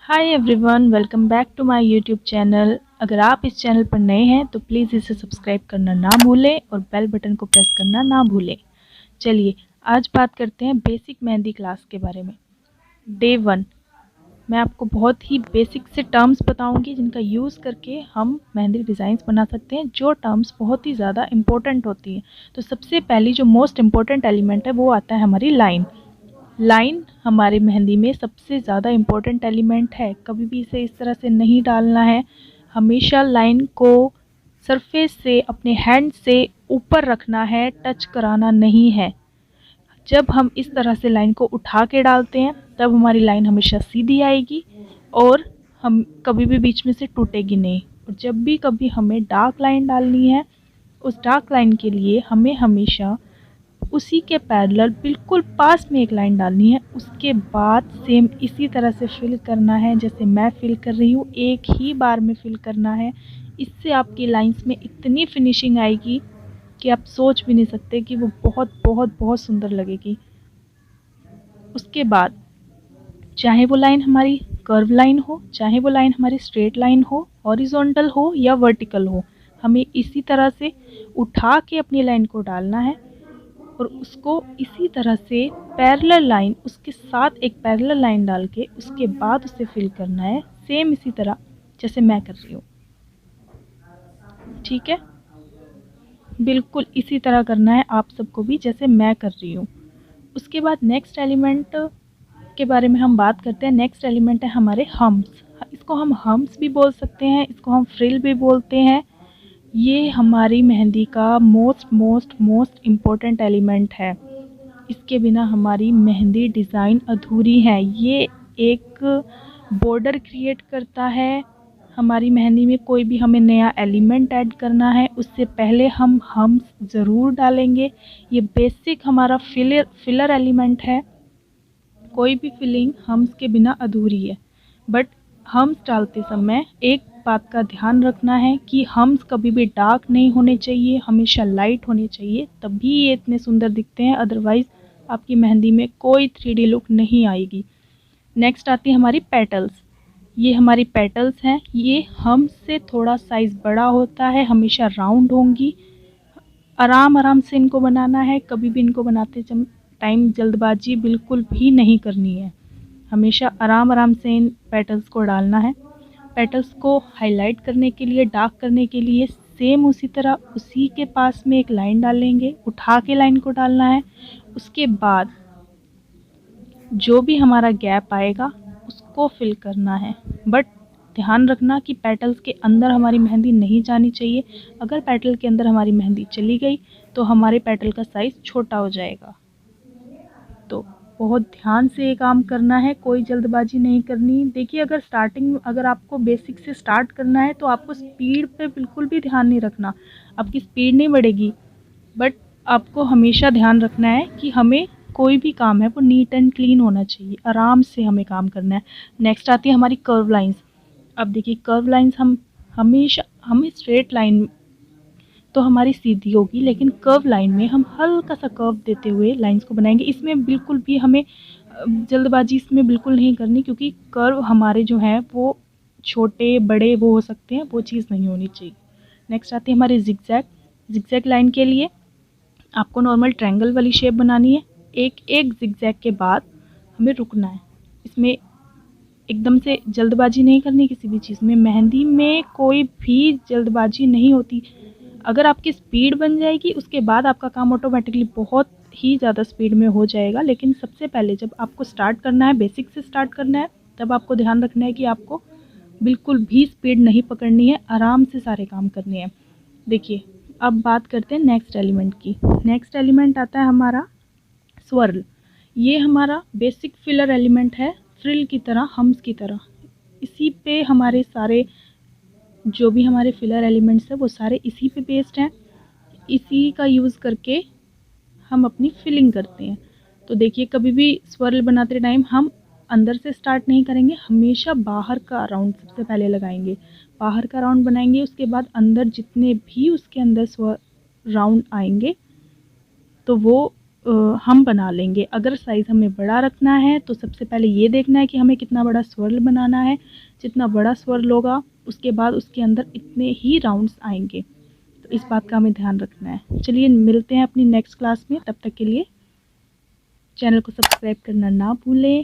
Hi everyone, welcome back to my YouTube channel. अगर आप इस चैनल पर नए हैं तो प्लीज़ इसे सब्सक्राइब करना ना भूलें और बेल बटन को प्रेस करना ना भूलें। चलिए आज बात करते हैं बेसिक मेहंदी क्लास के बारे में। डे 1 मैं आपको बहुत ही बेसिक से टर्म्स बताऊंगी जिनका यूज़ करके हम मेहंदी डिज़ाइंस बना सकते हैं, जो टर्म्स बहुत ही ज़्यादा इम्पोर्टेंट होती हैं। तो सबसे पहली जो मोस्ट इम्पोर्टेंट एलिमेंट है वो आता है हमारी लाइन। लाइन हमारे मेहंदी में सबसे ज़्यादा इम्पोर्टेंट एलिमेंट है। कभी भी इसे इस तरह से नहीं डालना है। हमेशा लाइन को सरफेस से अपने हैंड से ऊपर रखना है, टच कराना नहीं है। जब हम इस तरह से लाइन को उठा के डालते हैं तब हमारी लाइन हमेशा सीधी आएगी और हम कभी भी बीच में से टूटेगी नहीं। और जब भी कभी हमें डार्क लाइन डालनी है, उस डार्क लाइन के लिए हमें हमेशा उसी के पैरेलल बिल्कुल पास में एक लाइन डालनी है। उसके बाद सेम इसी तरह से फिल करना है जैसे मैं फिल कर रही हूँ, एक ही बार में फिल करना है। इससे आपकी लाइंस में इतनी फिनिशिंग आएगी कि आप सोच भी नहीं सकते कि वो बहुत बहुत बहुत सुंदर लगेगी। उसके बाद चाहे वो लाइन हमारी कर्व लाइन हो, चाहे वो लाइन हमारी स्ट्रेट लाइन हो, हॉरिजॉन्टल हो या वर्टिकल हो, हमें इसी तरह से उठा के अपनी लाइन को डालना है और उसको इसी तरह से पैरेलल लाइन उसके साथ एक पैरेलल लाइन डाल के उसके बाद उसे फिल करना है, सेम इसी तरह जैसे मैं कर रही हूँ। ठीक है, बिल्कुल इसी तरह करना है आप सबको भी जैसे मैं कर रही हूँ। उसके बाद नेक्स्ट एलिमेंट के बारे में हम बात करते हैं। नेक्स्ट एलिमेंट है हमारे हम्स। इसको हम हम्स भी बोल सकते हैं, इसको हम फ्रिल भी बोलते हैं। ये हमारी मेहंदी का most most most important element है। इसके बिना हमारी मेहंदी डिज़ाइन अधूरी है। ये एक बॉर्डर क्रिएट करता है। हमारी मेहंदी में कोई भी हमें नया एलिमेंट ऐड करना है उससे पहले हम हम्स ज़रूर डालेंगे। ये बेसिक हमारा फिलर एलिमेंट है। कोई भी फिलिंग हम्स के बिना अधूरी है। बट हम्स डालते समय एक बात का ध्यान रखना है कि हम्स कभी भी डार्क नहीं होने चाहिए, हमेशा लाइट होने चाहिए, तभी ये इतने सुंदर दिखते हैं। अदरवाइज़ आपकी मेहंदी में कोई 3D लुक नहीं आएगी। नेक्स्ट आती है हमारी पेटल्स। ये हमारी पेटल्स हैं। ये हम्स से थोड़ा साइज़ बड़ा होता है, हमेशा राउंड होंगी। आराम आराम से इनको बनाना है। कभी भी इनको बनाते टाइम जल्दबाजी बिल्कुल भी नहीं करनी है। हमेशा आराम आराम से इन पेटल्स को डालना है। पेटल्स को हाईलाइट करने के लिए, डार्क करने के लिए सेम उसी तरह उसी के पास में एक लाइन डालेंगे, उठा के लाइन को डालना है। उसके बाद जो भी हमारा गैप आएगा उसको फिल करना है। बट ध्यान रखना कि पेटल्स के अंदर हमारी मेहंदी नहीं जानी चाहिए। अगर पेटल के अंदर हमारी मेहंदी चली गई तो हमारे पेटल का साइज़ छोटा हो जाएगा। तो बहुत ध्यान से ये काम करना है, कोई जल्दबाजी नहीं करनी। देखिए, अगर आपको बेसिक से स्टार्ट करना है तो आपको स्पीड पे बिल्कुल भी ध्यान नहीं रखना। आपकी स्पीड नहीं बढ़ेगी, बट आपको हमेशा ध्यान रखना है कि हमें कोई भी काम है वो नीट एंड क्लीन होना चाहिए। आराम से हमें काम करना है। नेक्स्ट आती है हमारी कर्व लाइंस। अब देखिए, कर्व लाइंस हम हमेशा हमें स्ट्रेट लाइन तो हमारी सीधी होगी, लेकिन कर्व लाइन में हम हल्का सा कर्व देते हुए लाइंस को बनाएंगे। इसमें बिल्कुल भी हमें जल्दबाजी इसमें बिल्कुल नहीं करनी, क्योंकि कर्व हमारे जो हैं वो छोटे बड़े वो हो सकते हैं, वो चीज़ नहीं होनी चाहिए। नेक्स्ट आती है हमारी जिगजैग। जिगजैग लाइन के लिए आपको नॉर्मल ट्रायंगल वाली शेप बनानी है। एक एक जिगजैग के बाद हमें रुकना है। इसमें एकदम से जल्दबाजी नहीं करनी किसी भी चीज़ में। मेहंदी में कोई भी जल्दबाजी नहीं होती। अगर आपकी स्पीड बन जाएगी उसके बाद आपका काम ऑटोमेटिकली बहुत ही ज़्यादा स्पीड में हो जाएगा। लेकिन सबसे पहले जब आपको स्टार्ट करना है, बेसिक से स्टार्ट करना है, तब आपको ध्यान रखना है कि आपको बिल्कुल भी स्पीड नहीं पकड़नी है, आराम से सारे काम करने हैं। देखिए, अब बात करते हैं नेक्स्ट एलिमेंट की। नेक्स्ट एलिमेंट आता है हमारा स्वर्ल। ये हमारा बेसिक फिलर एलिमेंट है, फ्रिल की तरह, हम्स की तरह। इसी पे हमारे सारे जो भी हमारे फिलर एलिमेंट्स हैं वो सारे इसी पे बेस्ड हैं। इसी का यूज़ करके हम अपनी फिलिंग करते हैं। तो देखिए, कभी भी स्वर्ल बनाते टाइम हम अंदर से स्टार्ट नहीं करेंगे, हमेशा बाहर का राउंड सबसे पहले लगाएंगे। बाहर का राउंड बनाएंगे, उसके बाद अंदर जितने भी उसके अंदर राउंड आएंगे तो वो हम बना लेंगे। अगर साइज़ हमें बड़ा रखना है तो सबसे पहले ये देखना है कि हमें कितना बड़ा स्वर्ल बनाना है। जितना बड़ा स्वर्ल होगा उसके बाद उसके अंदर इतने ही राउंड्स आएंगे, तो इस बात का हमें ध्यान रखना है। चलिए मिलते हैं अपनी नेक्स्ट क्लास में, तब तक के लिए चैनल को सब्सक्राइब करना ना भूलें।